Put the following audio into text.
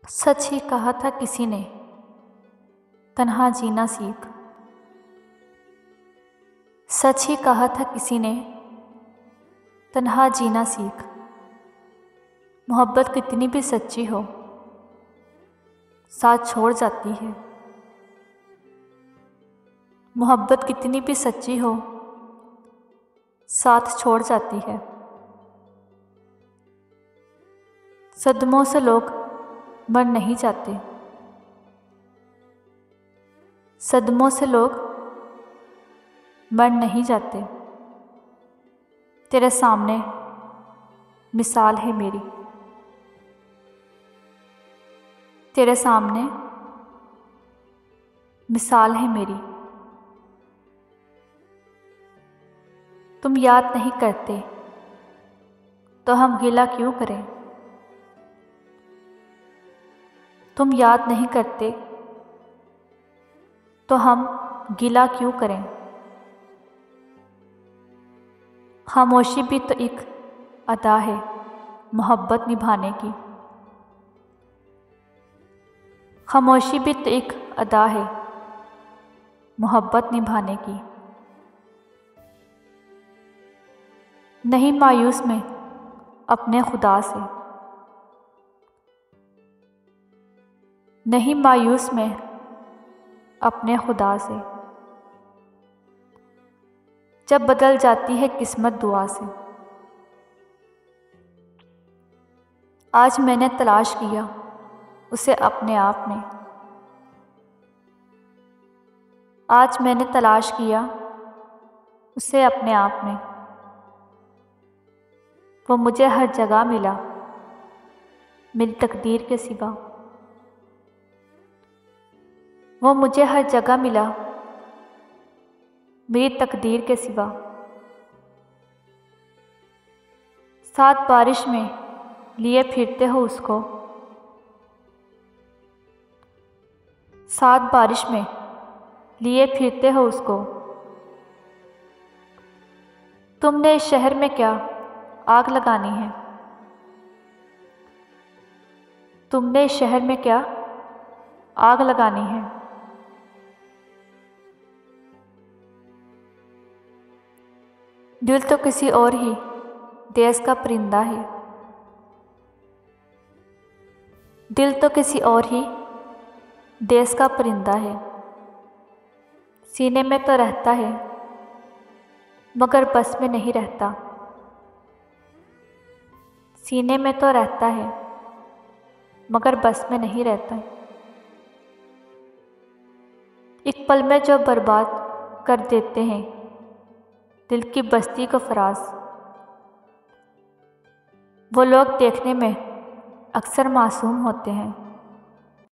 सच ही कहा था किसी ने, तन्हा जीना सीख। सच ही कहा था किसी ने, तन्हा जीना सीख। मोहब्बत कितनी भी सच्ची हो, साथ छोड़ जाती है। मोहब्बत कितनी भी सच्ची हो, साथ छोड़ जाती है। सदमों से लोग मर नहीं जाते, सदमों से लोग मर नहीं जाते। तेरे सामने मिसाल है मेरी, तेरे सामने मिसाल है मेरी। तुम याद नहीं करते तो हम गिला क्यों करें? तुम याद नहीं करते तो हम गिला क्यों करें? खामोशी भी तो एक अदा है मोहब्बत निभाने की। खामोशी भी तो एक अदा है मोहब्बत निभाने की। नहीं मायूस मैं अपने खुदा से, नहीं मायूस मैं अपने खुदा से। जब बदल जाती है किस्मत दुआ से। आज मैंने तलाश किया उसे अपने आप में, आज मैंने तलाश किया उसे अपने आप में। वो मुझे हर जगह मिला मेरी तकदीर के सिवा। वो मुझे हर जगह मिला मेरी तकदीर के सिवा। साथ बारिश में लिए फिरते हो उसको, साथ बारिश में लिए फिरते हो उसको। तुमने इस शहर में क्या आग लगानी है? तुमने इस शहर में क्या आग लगानी है? दिल तो किसी और ही देश का परिंदा है, दिल तो किसी और ही देश का परिंदा है। सीने में तो रहता है मगर बस में नहीं रहता। सीने में तो रहता है मगर बस में नहीं रहता। एक पल में जो बर्बाद कर देते हैं दिल की बस्ती को फराज। वो लोग देखने में अक्सर मासूम होते हैं